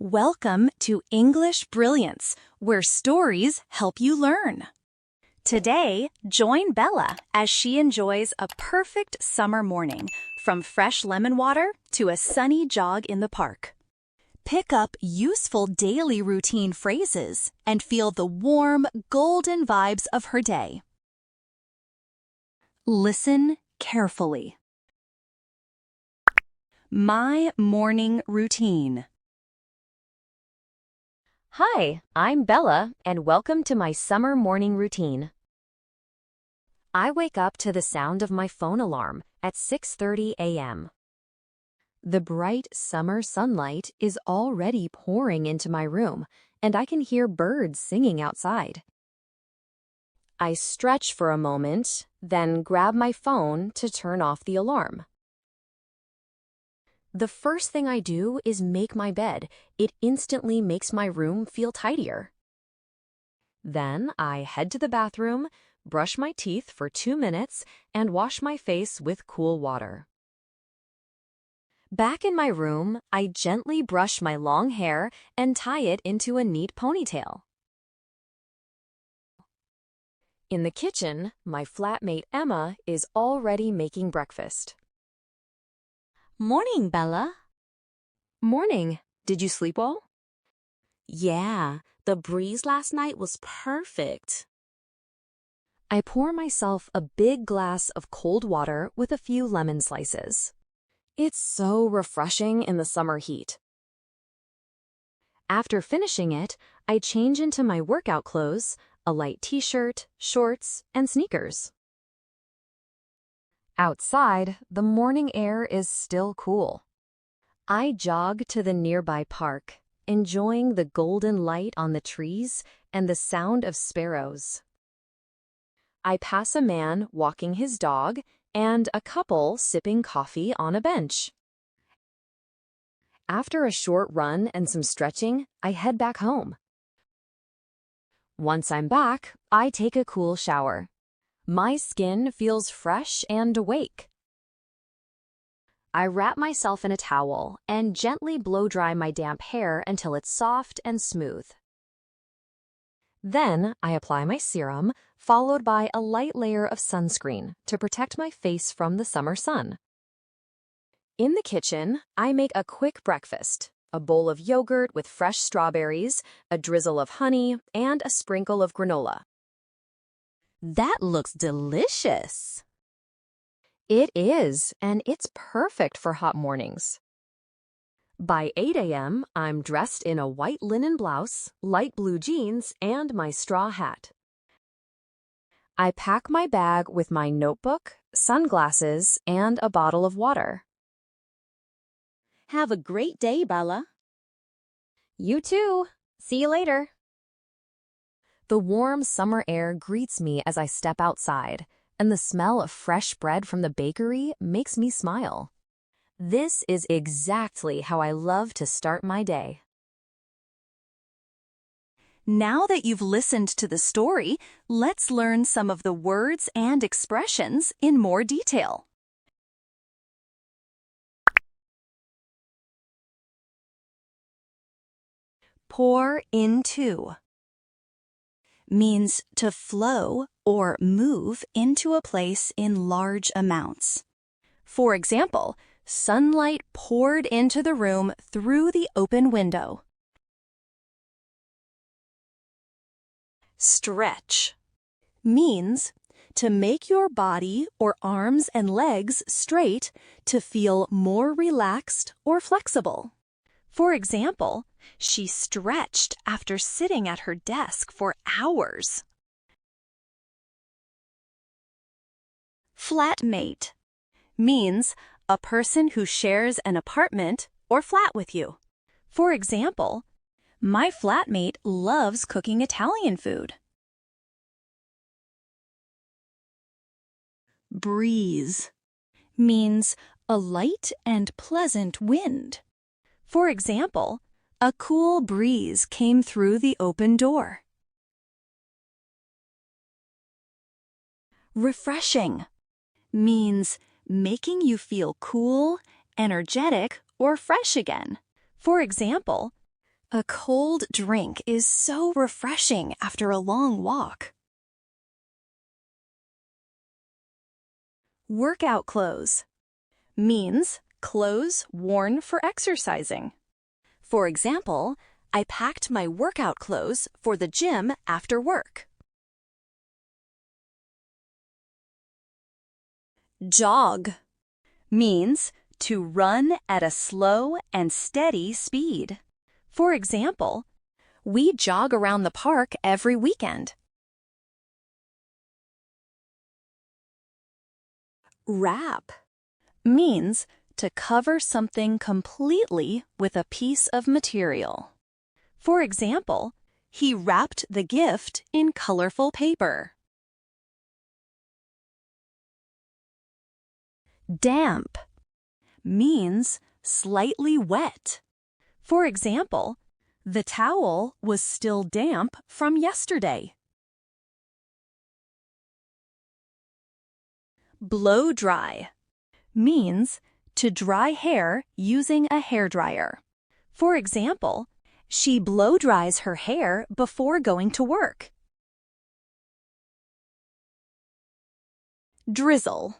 Welcome to English Brilliance, where stories help you learn. Today, join Bella as she enjoys a perfect summer morning, from fresh lemon water to a sunny jog in the park. Pick up useful daily routine phrases and feel the warm, golden vibes of her day. Listen carefully. My morning routine. Hi, I'm Bella, and welcome to my summer morning routine. I wake up to the sound of my phone alarm at 6:30 a.m. The bright summer sunlight is already pouring into my room, and I can hear birds singing outside. I stretch for a moment, then grab my phone to turn off the alarm. The first thing I do is make my bed. It instantly makes my room feel tidier. Then I head to the bathroom, brush my teeth for 2 minutes, and wash my face with cool water. Back in my room, I gently brush my long hair and tie it into a neat ponytail. In the kitchen, my flatmate Emma is already making breakfast. Morning, Bella. Morning. Did you sleep well? Yeah, the breeze last night was perfect. I pour myself a big glass of cold water with a few lemon slices. It's so refreshing in the summer heat. After finishing it, I change into my workout clothes, a light t-shirt, shorts, and sneakers. Outside, the morning air is still cool. I jog to the nearby park, enjoying the golden light on the trees and the sound of sparrows. I pass a man walking his dog and a couple sipping coffee on a bench. After a short run and some stretching, I head back home. Once I'm back, I take a cool shower. My skin feels fresh and awake. I wrap myself in a towel and gently blow dry my damp hair until it's soft and smooth. Then I apply my serum, followed by a light layer of sunscreen to protect my face from the summer sun. In the kitchen, I make a quick breakfast: a bowl of yogurt with fresh strawberries, a drizzle of honey, and a sprinkle of granola. That looks delicious. It is, and it's perfect for hot mornings. By 8 a.m., I'm dressed in a white linen blouse, light blue jeans, and my straw hat. I pack my bag with my notebook, sunglasses, and a bottle of water. Have a great day, Bella. You too. See you later. The warm summer air greets me as I step outside, and the smell of fresh bread from the bakery makes me smile. This is exactly how I love to start my day. Now that you've listened to the story, let's learn some of the words and expressions in more detail. Pour into means to flow or move into a place in large amounts. For example, sunlight poured into the room through the open window. Stretch means to make your body or arms and legs straight to feel more relaxed or flexible. For example, she stretched after sitting at her desk for hours. Flatmate means a person who shares an apartment or flat with you. For example, my flatmate loves cooking Italian food. Breeze means a light and pleasant wind. For example, a cool breeze came through the open door. Refreshing means making you feel cool, energetic, or fresh again. For example, A cold drink is so refreshing after a long walk. Workout clothes means clothes worn for exercising. For example, I packed my workout clothes for the gym after work. Jog means to run at a slow and steady speed. For example, we jog around the park every weekend. Wrap means to cover something completely with a piece of material. For example, he wrapped the gift in colorful paper. Damp means slightly wet. For example, the towel was still damp from yesterday. Blow dry means to dry hair using a hairdryer. For example, she blow dries her hair before going to work. Drizzle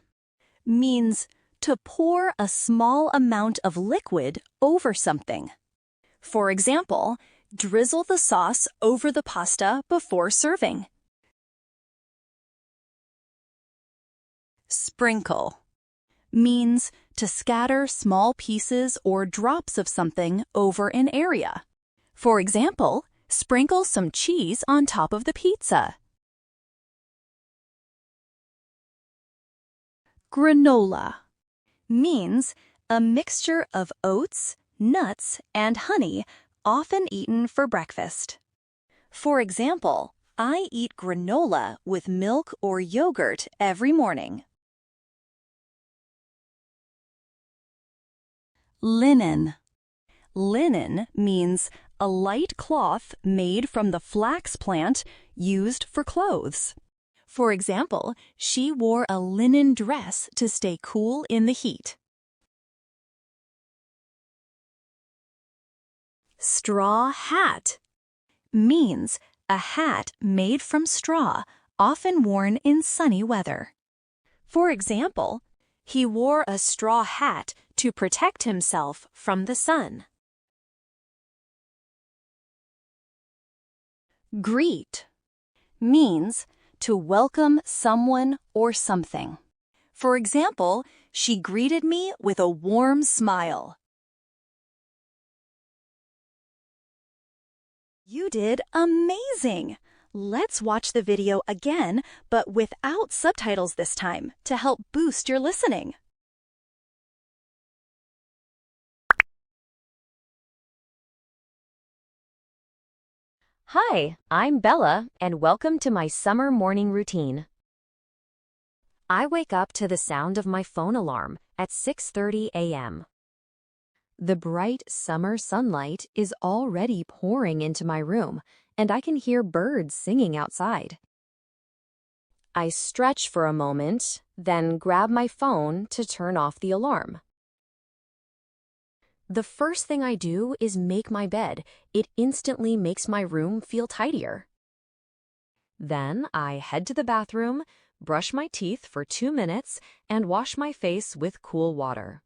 means to pour a small amount of liquid over something. For example, drizzle the sauce over the pasta before serving. Sprinkle means to scatter small pieces or drops of something over an area. For example, sprinkle some cheese on top of the pizza. Granola means a mixture of oats, nuts, and honey, often eaten for breakfast. For example, I eat granola with milk or yogurt every morning. Linen. Linen means a light cloth made from the flax plant used for clothes. For example, she wore a linen dress to stay cool in the heat. Straw hat means a hat made from straw, often worn in sunny weather. For example, he wore a straw hat to protect himself from the sun. Greet means to welcome someone or something. For example, she greeted me with a warm smile. You did amazing! Let's watch the video again, but without subtitles this time, to help boost your listening. Hi, I'm Bella, and welcome to my summer morning routine. I wake up to the sound of my phone alarm at 6:30 a.m. The bright summer sunlight is already pouring into my room, and I can hear birds singing outside. I stretch for a moment, then grab my phone to turn off the alarm. The first thing I do is make my bed. It instantly makes my room feel tidier. Then I head to the bathroom, brush my teeth for 2 minutes, and wash my face with cool water.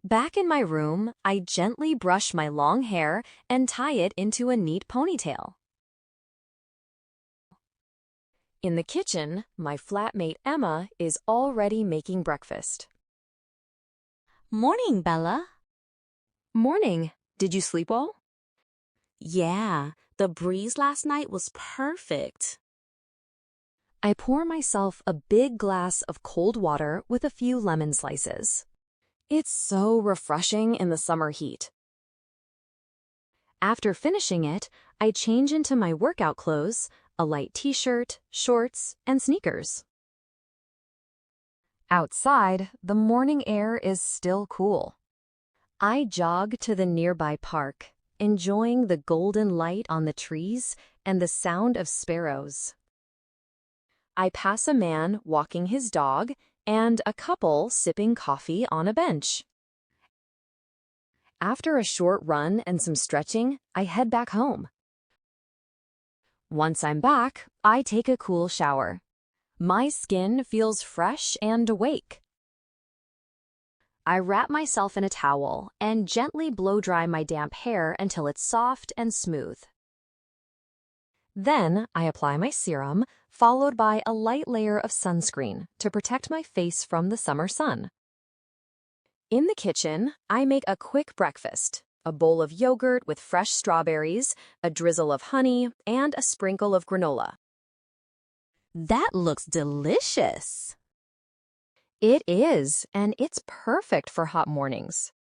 Back in my room, I gently brush my long hair and tie it into a neat ponytail. In the kitchen, my flatmate Emma is already making breakfast. Morning, Bella. Morning. Did you sleep well? Yeah, the breeze last night was perfect. I pour myself a big glass of cold water with a few lemon slices. It's so refreshing in the summer heat. After finishing it, I change into my workout clothes, a light t-shirt, shorts, and sneakers. Outside, the morning air is still cool. I jog to the nearby park, enjoying the golden light on the trees and the sound of sparrows. I pass a man walking his dog and a couple sipping coffee on a bench. After a short run and some stretching, I head back home. Once I'm back, I take a cool shower. My skin feels fresh and awake. I wrap myself in a towel and gently blow-dry my damp hair until it's soft and smooth. Then I apply my serum, followed by a light layer of sunscreen to protect my face from the summer sun. In the kitchen, I make a quick breakfast: a bowl of yogurt with fresh strawberries, a drizzle of honey, and a sprinkle of granola. That looks delicious. It is, and it's perfect for hot mornings.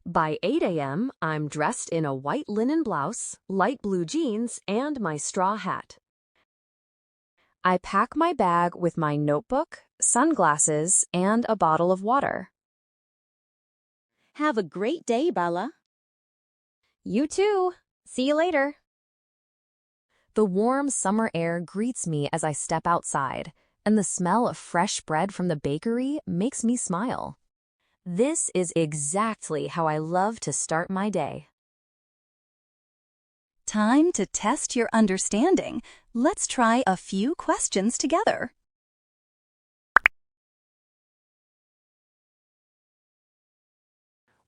By 8 a.m., I'm dressed in a white linen blouse, light blue jeans, and my straw hat. I pack my bag with my notebook, sunglasses, and a bottle of water. Have a great day, Bella. You too. See you later. The warm summer air greets me as I step outside, and the smell of fresh bread from the bakery makes me smile. This is exactly how I love to start my day. Time to test your understanding. Let's try a few questions together.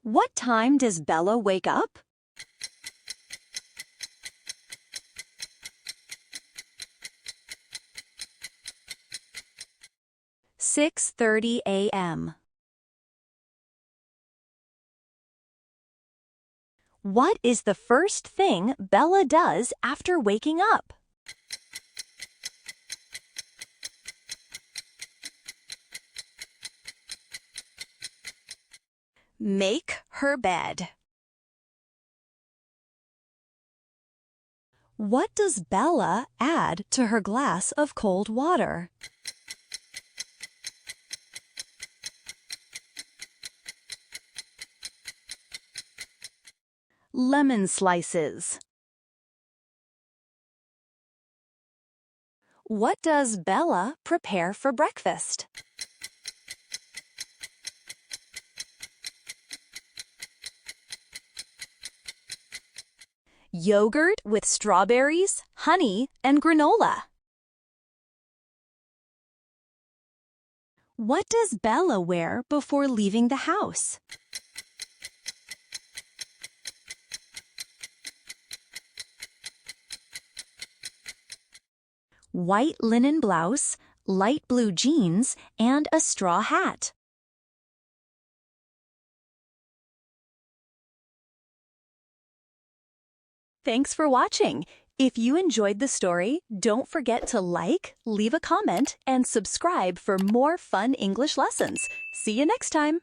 What time does Bella wake up? "6:30 a.m. What is the first thing Bella does after waking up? Make her bed. What does Bella add to her glass of cold water? Lemon slices. What does Bella prepare for breakfast? Yogurt with strawberries, honey, and granola. What does Bella wear before leaving the house? White linen blouse, light blue jeans, and a straw hat. Thanks for watching. If you enjoyed the story, don't forget to like, leave a comment, and subscribe for more fun English lessons. See you next time.